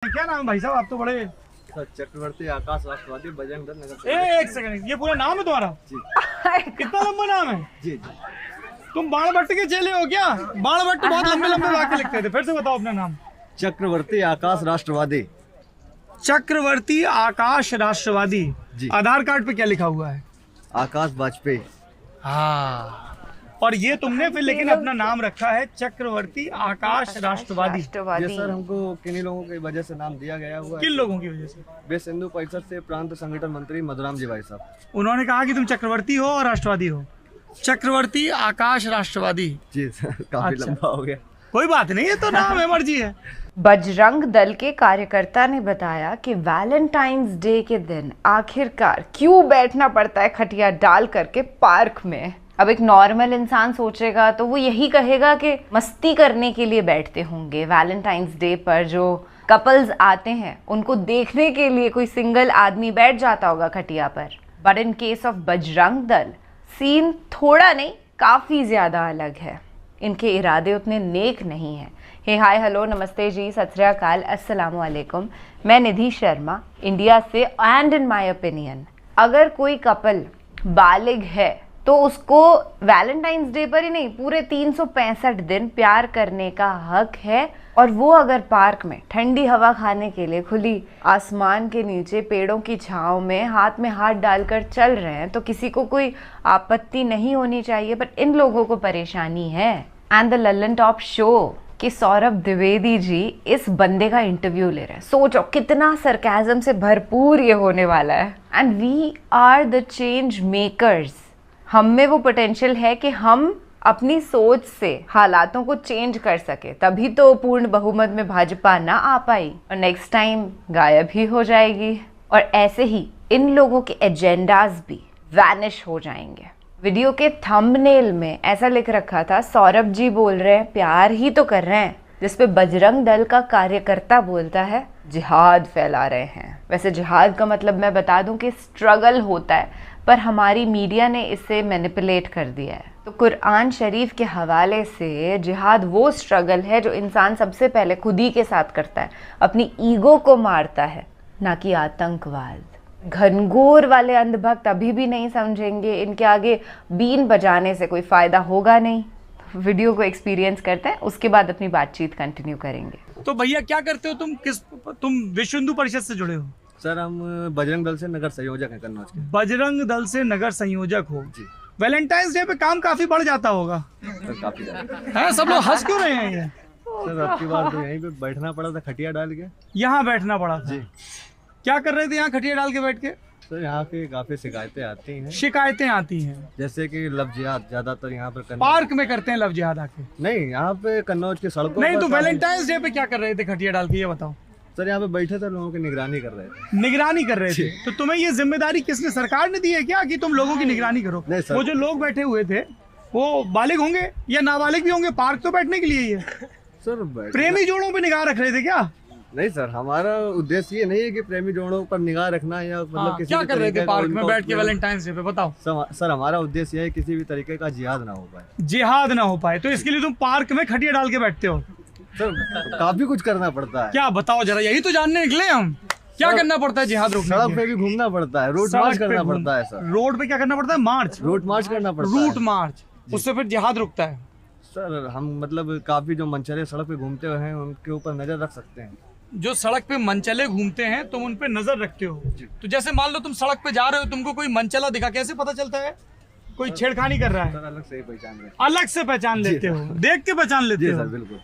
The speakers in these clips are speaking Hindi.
क्या नाम है भाई साहब? आप तो बड़े चक्रवर्ती आकाश राष्ट्रवादी बजरंग दल नगर। एक सेकंड, ये पूरा नाम है तुम्हारा? जी कितना लंबा नाम है? जी। तुम बाणभट्ट के चेले हो क्या? बाणभट्ट बहुत लंबे लंबे वाक्य लिखते थे। फिर से बताओ अपना नाम। चक्रवर्ती आकाश राष्ट्रवादी। चक्रवर्ती आकाश राष्ट्रवादी। जी। आधार कार्ड पे क्या लिखा हुआ है? आकाश वाजपेयी। हाँ, और ये तुमने फिर लेकिन अपना नाम रखा है चक्रवर्ती आकाश राष्ट्रवादी। ये सर हमको किन्हीं लोगों की वजह से नाम दिया गया हुआ है। किन लोगों की वजह से? विश्व हिंदू परिषद से प्रांत संगठन मंत्री मधुराम जी भाई साहब। उन्होंने कहा कि तुम चक्रवर्ती हो और राष्ट्रवादी हो। चक्रवर्ती आकाश राष्ट्रवादी। जी सर, काफी अच्छा। लंबा हो गया। कोई बात नहीं, ये तो नाम है, मर्जी है। बजरंग दल के कार्यकर्ता ने बताया कि वैलेंटाइंस डे के दिन आखिरकार क्यों बैठना पड़ता है खटिया डाल करके पार्क में। अब एक नॉर्मल इंसान सोचेगा तो वो यही कहेगा कि मस्ती करने के लिए बैठते होंगे। वैलेंटाइंस डे पर जो कपल्स आते हैं उनको देखने के लिए कोई सिंगल आदमी बैठ जाता होगा खटिया पर। But in case of Bajrang Dal scene थोड़ा नहीं काफ़ी ज़्यादा अलग है। इनके इरादे उतने नेक नहीं हैं। हे हाय हेलो नमस्ते जी, सत श्री अकाल, अस्सलाम वालेकुम। मैं निधि शर्मा इंडिया से। एंड इन माय ओपिनियन अगर कोई कपल बालिग है तो उसको वैलेंटाइंस डे पर ही नहीं पूरे 365 दिन प्यार करने का हक है। और वो अगर पार्क में ठंडी हवा खाने के लिए खुली आसमान के नीचे पेड़ों की छांव में हाथ में हाथ डालकर चल रहे हैं तो किसी को कोई आपत्ति नहीं होनी चाहिए। पर इन लोगों को परेशानी है। And the Lallan top show कि सौरभ द्विवेदी जी इस बंदे का इंटरव्यू ले रहे हैं। सोचो कितना सरकाज़म से भरपूर ये होने वाला है। And we are the change makers. हम में वो पोटेंशियल है कि हम अपनी सोच से हालातों को चेंज कर सके, तभी तो पूर्ण बहुमत में भाजपा ना आ पाई और नेक्स्ट टाइम गायब ही हो जाएगी। और ऐसे ही इन लोगों के एजेंडाज भी वैनिश हो जाएंगे। वीडियो के थंबनेल में ऐसा लिख रखा था, सौरभ जी बोल रहे हैं प्यार ही तो कर रहे हैं, जिसपे बजरंग दल का कार्यकर्ता बोलता है जिहाद फैला रहे हैं। वैसे जिहाद का मतलब मैं बता दूं कि स्ट्रगल होता है, पर हमारी मीडिया ने इसे मैनिपुलेट कर दिया है। तो कुरान शरीफ के हवाले से जिहाद वो स्ट्रगल है जो इंसान सबसे पहले खुद ही के साथ करता है, अपनी ईगो को मारता है, ना कि आतंकवाद। घनघोर वाले अंधभक्त अभी भी नहीं समझेंगे, इनके आगे बीन बजाने से कोई फ़ायदा होगा नहीं। वीडियो को एक्सपीरियंस करते हैं, उसके बाद अपनी बातचीत कंटिन्यू करेंगे। तो भैया क्या करते हो तुम? तुम विश्व हिंदू परिषद से जुड़े हो? सर हम बजरंग दल से नगर संयोजक हैं कन्नौज के। बजरंग दल से नगर संयोजक हो जी। वैलेंटाइंस डे पे काम काफी बढ़ जाता होगा। सर काफी ज्यादा। है, सब लोग हंस क्यों रहे हैं? ये सर आपकी बात तो यहीं पे बैठना पड़ा था खटिया डाल के। यहाँ बैठना पड़ा था? जी। क्या कर रहे थे यहाँ खटिया डाल के बैठ के? सर यहाँ पे काफी शिकायतें आती हैं। शिकायतें आती हैं जैसे कि लव जिहाद ज्यादातर यहाँ पर पार्क में करते हैं लव जिहाद आके? नहीं, यहाँ पे कन्नौज की सड़कों नहीं, पर तो काफी- वैलेंटाइंस डे पे क्या कर रहे थे खटिया डाल के, ये बताओ। सर यहाँ पे बैठे थे, लोगों की निगरानी कर रहे थे। निगरानी कर रहे थे? तो तुम्हें ये जिम्मेदारी किसने, सरकार ने दी है क्या कि तुम लोगों की निगरानी करो? नहीं सर। वो जो लोग बैठे हुए थे वो बालिग होंगे या नाबालिग भी होंगे? पार्क तो बैठने के लिए ही है। सर प्रेमी जोड़ों पे निगाह रख रहे थे क्या? नहीं सर, हमारा उद्देश्य ये नहीं है कि प्रेमी जोड़ों पर निगाह रखना या मतलब किसी क्या भी कर रहे तरीके थे का पार्क में उनको बैठ के वैलेंटाइंस डे पे, बताओ। सर हमारा उद्देश्य यह है किसी भी तरीके का जिहाद ना हो पाए। जिहाद ना हो पाए, तो इसके लिए तुम पार्क में खटिया डाल के बैठते हो? सर काफी कुछ करना पड़ता है। क्या बताओ जरा, यही तो जानने निकले हम। क्या करना पड़ता है जिहाद रोकने सड़क के पे भी घूमना पड़ता है, रूट सड़क मार्च पे करना घूम- पड़ता है सर। रोड पे क्या करना पड़ता है? मार्च। रूट मार्च करना पड़ता है। रूट मार्च, उससे फिर जिहाद रुकता है। सर हम मतलब काफी जो मनचले सड़क पे घूमते हुए हैं उनके ऊपर नजर रख सकते हैं। जो सड़क पे मनचले घूमते हैं तुम उन पे नजर रखते हो? तो जैसे मान लो तुम सड़क पे जा रहे हो, तुमको कोई मनचला दिखा, कैसे पता चलता है कोई छेड़खानी कर रहा है? सर अलग से ही पहचान रहे हैं। अलग से पहचान लेते हो, देख के पहचान लेते जी हो? सर बिल्कुल।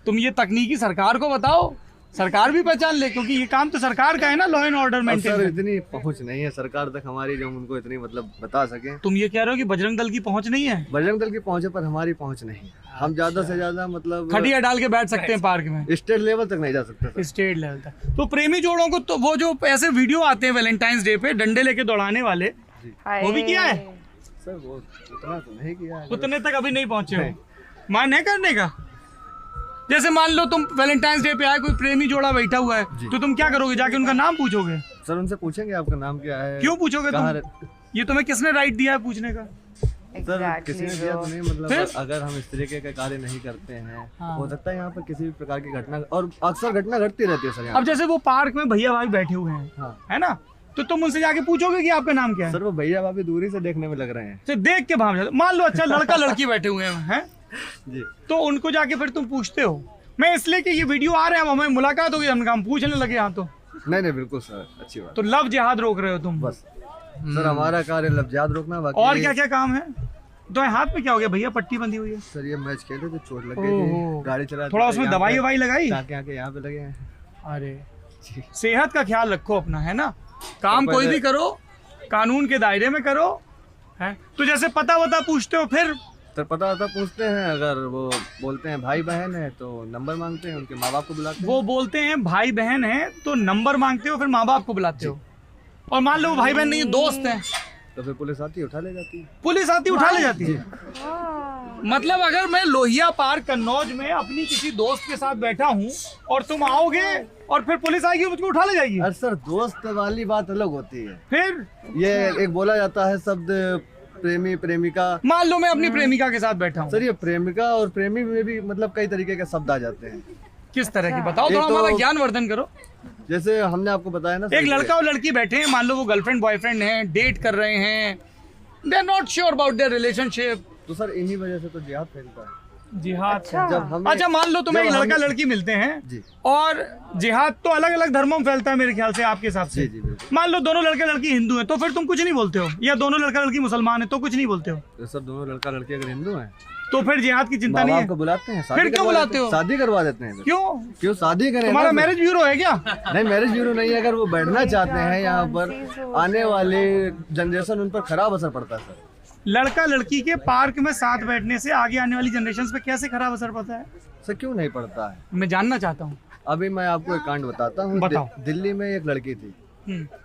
तुम ये तकनीकी सरकार को बताओ, सरकार भी पहचान ले, क्योंकि ये काम तो सरकार का है ना, लॉ एंड ऑर्डर अब मेंटेन सर करना। इतनी पहुंच नहीं है सरकार तक हमारी जो हम उनको इतनी मतलब बता सकें। तुम ये कह रहे हो कि बजरंग दल की पहुंच नहीं है? बजरंग दल की पहुंचे पर हमारी पहुंच नहीं। हम ज्यादा से ज्यादा मतलब खटिया डाल के बैठ सकते हैं पार्क में, स्टेट लेवल तक नहीं जा सकते सर। स्टेट लेवल तक। तो प्रेमी जोड़ों को तो वो जो ऐसे वीडियो आते हैं वैलेंटाइंस डे पे डंडे लेके दौड़ाने वाले, वो भी किया है? सर वो उतना तो नहीं किया है। उतने तक अभी नहीं पहुंचे हो? मान है करने का? जैसे मान लो तुम वैलेंटाइंस डे पे आए, कोई प्रेमी जोड़ा बैठा हुआ है, तो तुम क्या करोगे? जाके उनका नाम पूछोगे? सर उनसे पूछेंगे आपका नाम क्या है, क्यों पूछोगे कहाँ तुम? ये तुम्हें किसने राइट दिया है पूछने का? किसी ने दिया तो नहीं, मतलब अगर हम इस तरीके के कार्य नहीं करते हैं, हो सकता है यहाँ पर किसी भी प्रकार की घटना, और अक्सर घटना घटती रहती है सर यहाँ। अब जैसे वो पार्क में भैया भाई बैठे हुए हैं, हाँ। है ना, तो तुम उनसे जाके पूछोगे कि आपका नाम क्या है? सर वो भैया भाभी दूरी से देखने में लग रहे हैं, तो देख के भाग जाते। मान लो अच्छा लड़का लड़की बैठे हुए हैं जी, तो उनको जाके फिर तुम पूछते हो? मैं इसलिए कि ये वीडियो आ रहे हैं, हमें मुलाकात होगी, हम पूछने लगे यहाँ तो नहीं बिल्कुल सर, अच्छी बात। तो लव जिहाद रोक रहे हो तुम? बस सर हमारा कार्य लफ्जात रोकना, बाकी और क्या क्या काम है? तो हाथ में क्या हो गया भैया? पट्टी बंधी हुई है सर, ये मैच खेले थे, चोट लग गई थी, गाड़ी चला थोड़ा उसमें दवाई ववाई लगाई? आके यहाँ पे लगे हैं। अरे सेहत का ख्याल रखो अपना, है ना, काम कोई भी करो कानून के दायरे में करो, है? तो जैसे पता वता पूछते हो फिर? सर पता पूछते हैं, अगर वो बोलते हैं भाई बहन है तो नंबर मांगते हैं, उनके माँ बाप को बुलाते हैं। वो बोलते हैं भाई बहन है तो नंबर मांगते हो, फिर माँ बाप को बुलाते हो, और मान लो भाई बहन नहीं दोस्त हैं तो फिर पुलिस आती है, उठा ले जाती है। पुलिस आती उठा ले जाती है? मतलब अगर मैं लोहिया पार्क कन्नौज में अपनी किसी दोस्त के साथ बैठा हूँ और तुम आओगे और फिर पुलिस आएगी मुझको उठा ले जाएगी? अरे सर दोस्त वाली बात अलग होती है, फिर ये एक बोला जाता है शब्द प्रेमी प्रेमिका। मान लो मैं अपनी प्रेमिका के साथ बैठा हूँ। सर ये प्रेमिका और प्रेमी में भी मतलब कई तरीके के शब्द आ जाते हैं। किस तरह की बताओ, थोड़ा हमारा ज्ञान वर्धन करो। जैसे हमने आपको बताया ना, एक लड़का और लड़की बैठे हैं, मान लो वो गर्लफ्रेंड बॉयफ्रेंड हैं, डेट कर रहे हैं, they are not sure about their relationship, तो सर इन्हीं वजह से तो जिहाद फैलता है। जिहाद? जब हमें अच्छा मान लो तुम्हें एक लड़का लड़की मिलते हैं जी, और जिहाद तो अलग अलग धर्मों में फैलता है मेरे ख्याल से, आपके हिसाब से। जी जी बिल्कुल। मान लो दोनों लड़के लड़की हिंदू हैं तो फिर तुम कुछ नहीं बोलते हो, या दोनों लड़का लड़की मुसलमान है तो कुछ नहीं बोलते हो? तो सर दोनों लड़का लड़की अगर हिंदू हैं तो फिर जिहाद की चिंता नहीं है? को बुलाते हैं, फिर क्यों बुलाते हो? शादी करवा देते हैं। क्यों शादी करें? तुम्हारा मैरिज ब्यूरो है क्या? नहीं मैरिज ब्यूरो नहीं है, अगर वो बैठना चाहते हैं यहाँ पर, आने वाले जनरेशन उन पर खराब असर पड़ता है सर। लड़का लड़की के पार्क में साथ बैठने से आगे आने वाली जनरेशन पे कैसे खराब असर पड़ता है? सर क्यों नहीं पड़ता है, मैं जानना चाहता हूँ। अभी मैं आपको एक कांड बताता हूँ। बताओ। दिल्ली में एक लड़की थी,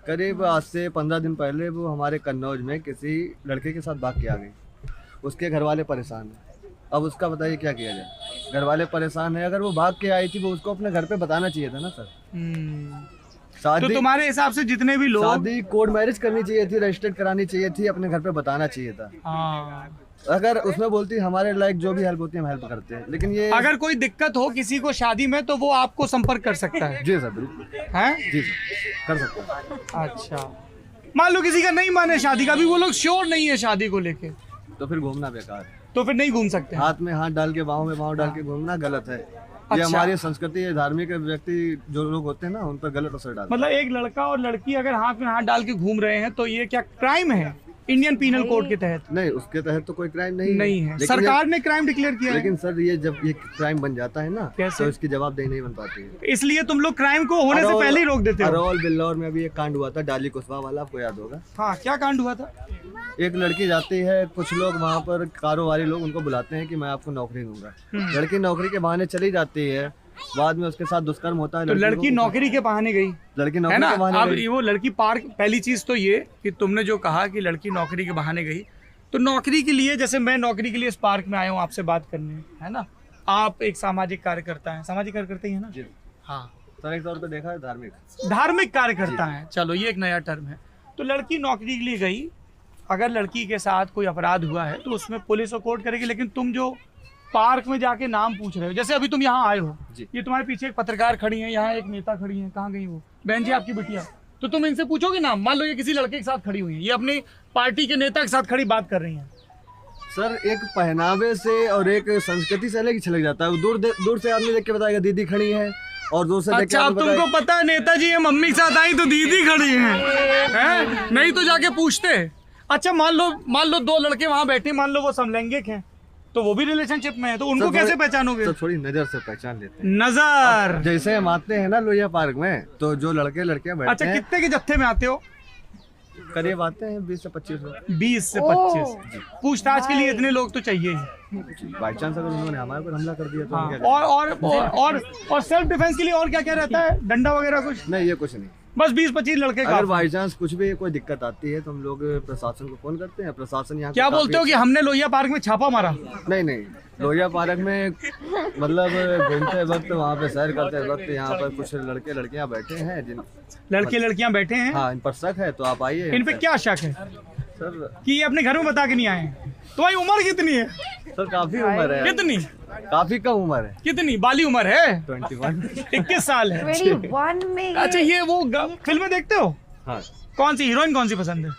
करीब आज से 15 दिन पहले वो हमारे कन्नौज में किसी लड़के के साथ भाग के आ गई। उसके घर वाले परेशान हैं, अब उसका बताइए क्या किया जाए। घर वाले परेशान है, अगर वो भाग के आई थी वो उसको अपने घर पे बताना चाहिए था ना सर। तो तुम्हारे हिसाब से जितने भी लोग, शादी कोर्ट मैरिज करनी चाहिए थी, रजिस्टर्ड करानी चाहिए थी, अपने घर पे बताना चाहिए था। अगर उसमें बोलती हमारे लायक जो भी हेल्प होती है हम हेल्प करते हैं, लेकिन ये अगर कोई दिक्कत हो किसी को शादी में तो वो आपको संपर्क कर सकता है? जी सर बिल्कुल है, जी सर कर सकता है। अच्छा मान लो किसी का नहीं माने शादी का, भी वो लोग श्योर नहीं है शादी को लेके, तो फिर घूमना बेकार है, तो फिर नहीं घूम सकते? हाथ में हाथ डाल के बाहों में बाहों डाल के घूमना गलत है। ये अच्छा। हमारी संस्कृति, ये धार्मिक व्यक्ति जो लोग होते हैं ना उन पर गलत असर डालता है। मतलब एक लड़का और लड़की अगर हाथ में हाथ डाल के घूम रहे हैं तो ये क्या क्राइम है इंडियन पीनल कोड के तहत? नहीं उसके तहत तो कोई क्राइम नहीं है। सरकार ने क्राइम डिक्लेयर किया है, लेकिन सर ये जब ये क्राइम बन जाता है ना कैसे? तो इसकी जवाबदेही नहीं बन पाती है, इसलिए तुम लोग क्राइम को होने से पहले ही रोक देते हो। अरौल बिल्लौर में अभी एक कांड हुआ था, डाली कुशवाहा वाला, आपको याद होगा। हाँ क्या कांड हुआ था? एक लड़की जाती है, कुछ लोग वहाँ पर कारोबारी लोग उनको बुलाते हैं कि मैं आपको नौकरी दूंगा। लड़की नौकरी के बहाने चली जाती है, बाद में उसके साथ दुष्कर्म होता है। तो लड़की नौकरी के बहाने गई, लड़की है नौकरी ना? के बहाने अब गई। वो लड़की पार्क, पहली चीज तो ये कि तुमने जो कहा कि लड़की नौकरी के बहाने गई, तो नौकरी के लिए, जैसे मैं नौकरी के लिए इस पार्क में आया हूँ आपसे बात करने, है ना, आप एक सामाजिक कार्यकर्ता हैं, सामाजिक कार्यकर्ता ही है ना? जी हाँ, सर एक तौर पे देखा है धार्मिक कार्यकर्ता है, चलो ये एक नया टर्म है। तो लड़की नौकरी के लिए गई, अगर लड़की के साथ कोई अपराध हुआ है तो उसमें पुलिस और कोर्ट करेगी, लेकिन तुम जो पार्क में जाके नाम पूछ रहे हो, जैसे अभी तुम यहाँ आए हो, ये तुम्हारे पीछे एक पत्रकार खड़ी है, यहाँ एक नेता खड़ी है, कहाँ गई वो बहन जी आपकी बिटिया, तो तुम इनसे पूछोगे नाम? मान लो ये किसी लड़के के साथ खड़ी हुई है, ये अपनी पार्टी के नेता के साथ खड़ी बात कर रही है, सर एक पहनावे से और एक संस्कृति से अलग ही छलक जाता है। दूर से आदमी देख के बताएगा दीदी खड़ी है, और दूर से देख के अच्छा अब तुमको पता है नेताजी ये मम्मी के साथ आई तो दीदी खड़ी है? नहीं तो जाके पूछते। अच्छा मान लो दो लड़के वहाँ बैठे, मान लो वो समलैंगिक हैं, तो वो भी रिलेशनशिप में है, तो उनको कैसे पहचानोगे? तो थोड़ी नजर से पहचान लेते हैं। नजर? जैसे हम आते हैं ना लोहिया पार्क में, तो जो लड़के लड़कियां बैठते अच्छा हैं। कितने के जत्थे में आते हो? करीब आते हैं 20 से 25 लोग। 20 से 25। पूछताछ के लिए इतने लोग तो चाहिए ही। बाई चांस अगर उन्होंने हमारे पर हमला कर दिया तो हम क्या करें? और सेल्फ डिफेंस के लिए और क्या क्या रहता है? डंडा वगैरह कुछ? नहीं ये कुछ नहीं, बस 20-25 लड़के। अगर बाई चांस कुछ भी कोई दिक्कत आती है तो हम लोग प्रशासन को फोन करते हैं। प्रशासन यहाँ क्या बोलते हो कि हमने लोहिया पार्क में छापा मारा? नहीं, लोहिया पार्क में मतलब घूमते वक्त, वहाँ पे सैर करते वक्त यहाँ पर कुछ लड़के लड़कियाँ बैठे हैं, जिन लड़के लड़कियाँ बैठे हैं। हाँ इन पर शक है तो आप आइए। इन पे क्या शक है सर कि ये अपने घर में बता के नहीं आए? तुम्हारी उम्र कितनी है? सर काफी उम्र है, कितनी? काफी कम उम्र है, कितनी बाली उम्र है? 21। 21 साल है। 21 में अच्छा, ये वो फिल्में देखते हो? हाँ कौन सी हीरोइन कौन सी पसंद है?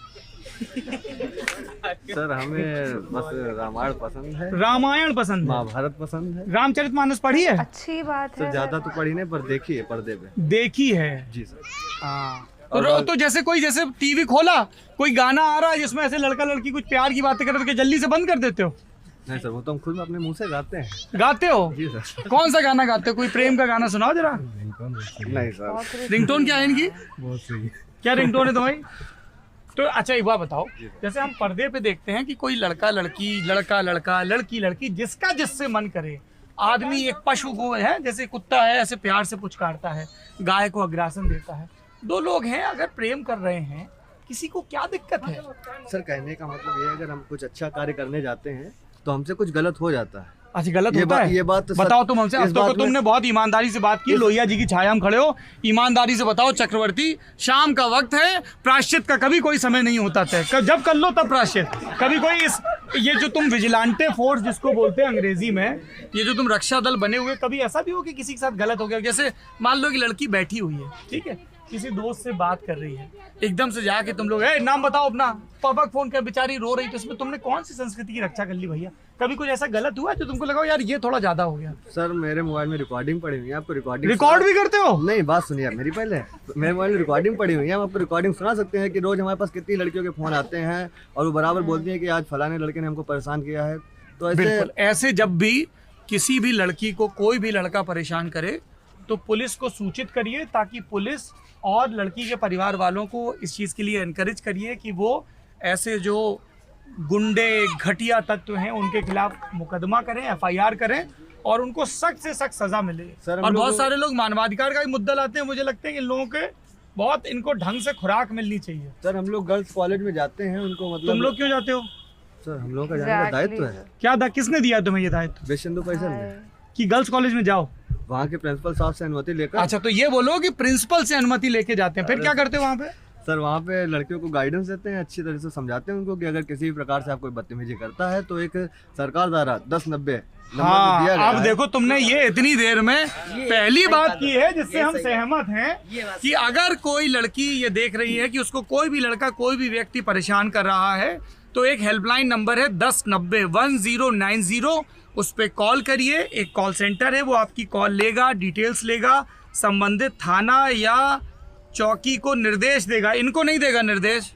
सर हमें बस रामायण पसंद है, रामायण पसंद है, महाभारत पसंद है। रामचरितमानस पढ़ी है? अच्छी बात सर है। ज्यादा तो पढ़ी नहीं, पर देखी है पर्दे पे। देखी है। जी सर। हाँ। और तो जैसे टीवी खोला, कोई गाना आ रहा है जिसमें ऐसे लड़का लड़की कुछ प्यार की बातें कर रहे, तो क्या जल्दी से बंद कर देते हो? नहीं सर, वो तो हम खुद अपने मुंह से गाते हैं। गाते हो? जी सर। कौन सा गाना गाते हो? कोई प्रेम का गाना सुनाओ जरा। नहीं सर। रिंगटोन क्या है इनकी? बहुत सही। क्या रिंगटोन है तुम्हारी? तो अच्छा एक बात बताओ, जैसे हम पर्दे पे देखते हैं कि कोई लड़का लड़की, लड़का लड़का, लड़की लड़की, जिसका जिससे मन करे, आदमी एक पशु को है, जैसे कुत्ता है ऐसे प्यार से पुचकारता है, गाय को अग्रासन देता है। दो लोग हैं, अगर प्रेम कर रहे हैं, किसी को क्या दिक्कत है? सर कहने का मतलब ये है, अगर हम कुछ अच्छा कार्य करने जाते हैं तो हमसे कुछ गलत हो जाता है। अच्छा, गलत होता है? ये बात तो बताओ तुम हमसे। इस अब तो बात में- तुमने बहुत ईमानदारी से बात की, लोहिया जी की छाया में खड़े हो, ईमानदारी से बताओ चक्रवर्ती, शाम का वक्त है, प्रायश्चित का कभी कोई समय नहीं होता तय, जब कर लो तब प्रायश्चित। कभी कोई ये जो तुम विजिलेंटे फोर्स जिसको बोलते हैं अंग्रेजी में, ये जो तुम रक्षा दल बने हुए, कभी ऐसा भी हो कि किसी के साथ गलत हो गया? जैसे मान लो कि लड़की बैठी हुई है, ठीक है, किसी दोस्त से बात कर रही है, एकदम से जाके तुम लोग नाम बताओ अपना, पापा फोन कर, बेचारी रो रही, तो इसमें तुमने कौन सी संस्कृति की रक्षा कर ली भैया? कभी कुछ ऐसा गलत हुआ है जो तुमको लगा यार ये थोड़ा ज्यादा हो गया? सर मेरे मोबाइल में रिकॉर्डिंग पड़ी हुई है, आपको रिकॉर्डिंग रिकॉर्ड भी करते हो? नहीं, बात सुनिए मेरी पहले। मेरे मोबाइल में रिकॉर्डिंग पड़ी हुई है, हम आपको रिकॉर्डिंग सुना सकते हैं कि रोज हमारे पास कितनी लड़कियों के फोन आते हैं और वो बराबर बोलती हैं कि आज फलाने लड़के ने हमको परेशान किया है। तो ऐसे बिल्कुल, ऐसे जब भी किसी भी लड़की को कोई भी लड़का परेशान करे तो पुलिस को सूचित करिए, ताकि पुलिस और लड़की के परिवार वालों को इस चीज़ के लिए एनकरेज करिए कि वो ऐसे जो गुंडे घटिया तत्व हैं उनके खिलाफ मुकदमा करें, FIR करें और उनको सख्त से सख्त सजा मिले। सर, हम और बहुत लोग- सारे लोग मानवाधिकार का भी मुद्दा लाते हैं। मुझे लगता है कि इन लोगों के बहुत इनको ढंग से खुराक मिलनी चाहिए। सर हम लोग गर्ल्स कॉलेज में जाते हैं, उनको मतलब तुम लोग क्यों जाते हो? सर हम लोग का जाने का दायित्व है। क्या किसने दिया तुम्हें ये दायित्व बेशंदु पैसा में कि गर्ल्स कॉलेज में जाओ? वहाँ के प्रिंसिपल साहब से अनुमति लेकर। अच्छा, तो ये बोलो कि प्रिंसिपल से अनुमति लेके जाते हैं, फिर क्या करते हो वहाँ पे? सर वहाँ पे लड़कियों को गाइडेंस देते हैं, अच्छी तरह से समझाते हैं उनको कि अगर किसी भी प्रकार से आप कोई बदतमीजी करता है तो एक सरकार द्वारा 1090 नंबर हाँ, दिया गया अब है। देखो तुमने ये इतनी देर में पहली बात की है जिससे हम सहमत हैं कि अगर कोई लड़की ये देख रही है कि उसको कोई भी लड़का, कोई भी व्यक्ति परेशान कर रहा है, तो एक हेल्पलाइन नंबर है 1090 1090, उस पर कॉल करिए। एक कॉल सेंटर है, वो आपकी कॉल लेगा, डिटेल्स लेगा, संबंधित थाना या चौकी को निर्देश देगा। इनको नहीं देगा निर्देश,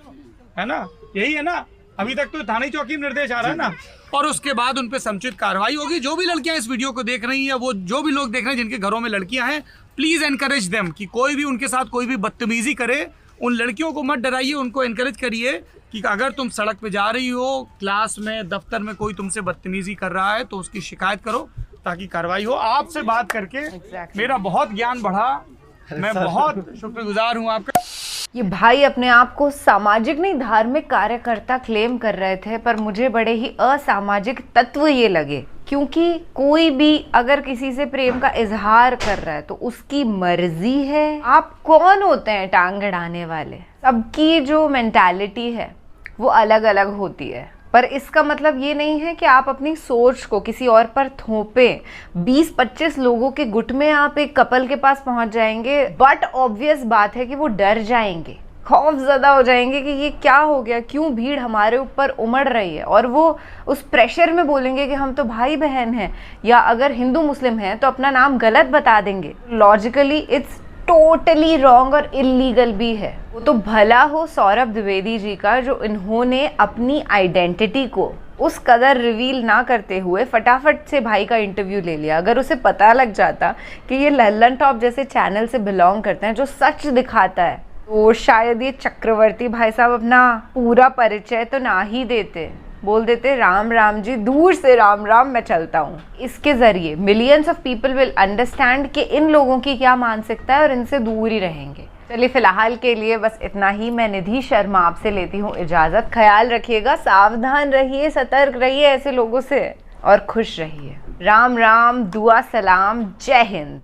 है ना? यही है ना? अभी तक तो थाने चौकी में निर्देश आ रहा है ना? और उसके बाद उन पे समुचित कार्रवाई होगी। जो भी लड़कियां इस वीडियो को देख रही हैं, वो जो भी लोग देख रहे हैं जिनके घरों में लड़कियां हैं, प्लीज़ एनकरेज देम कि कोई भी उनके साथ कोई भी बदतमीजी करे, उन लड़कियों को मत डराइए, उनको एनकरेज करिए कि अगर तुम सड़क पे जा रही हो, क्लास में, दफ्तर में कोई तुमसे बदतमीजी कर रहा है तो उसकी शिकायत करो ताकि कार्रवाई हो। आपसे बात करके मेरा बहुत ज्ञान बढ़ा, मैं बहुत शुक्रगुजार हूँ आपका। ये भाई अपने आप को सामाजिक नहीं धार्मिक कार्यकर्ता क्लेम कर रहे थे, पर मुझे बड़े ही असामाजिक तत्व ये लगे, क्योंकि कोई भी अगर किसी से प्रेम का इजहार कर रहा है तो उसकी मर्जी है। आप कौन होते हैं टांग अड़ाने वाले? सबकी जो मेंटालिटी है वो अलग अलग होती है, पर इसका मतलब ये नहीं है कि आप अपनी सोच को किसी और पर थोपें। 20-25 लोगों के गुट में आप एक कपल के पास पहुंच जाएंगे, बट ऑब्वियस बात है कि वो डर जाएंगे, खौफजदा हो जाएंगे कि ये क्या हो गया, क्यों भीड़ हमारे ऊपर उमड़ रही है, और वो उस प्रेशर में बोलेंगे कि हम तो भाई बहन हैं, या अगर हिंदू मुस्लिम हैं तो अपना नाम गलत बता देंगे। लॉजिकली इट्स टोटली रॉन्ग और इलीगल भी है। वो तो भला हो सौरभ द्विवेदी जी का, जो इन्होंने अपनी आइडेंटिटी को उस कदर रिवील ना करते हुए फटाफट से भाई का इंटरव्यू ले लिया। अगर उसे पता लग जाता कि ये लल्लन टॉप जैसे चैनल से बिलोंग करते हैं जो सच दिखाता है, तो शायद ये चक्रवर्ती भाई साहब अपना पूरा परिचय तो ना ही देते, बोल देते राम राम जी, दूर से राम राम, मैं चलता हूँ। इसके जरिए millions of people will understand कि इन लोगों की क्या मानसिकता है और इनसे दूर ही रहेंगे। चलिए फिलहाल के लिए बस इतना ही। मैं निधि शर्मा आपसे लेती हूँ इजाज़त। ख्याल रखिएगा, सावधान रहिए, सतर्क रहिए ऐसे लोगों से, और खुश रहिए। राम राम, दुआ सलाम, जय हिंद।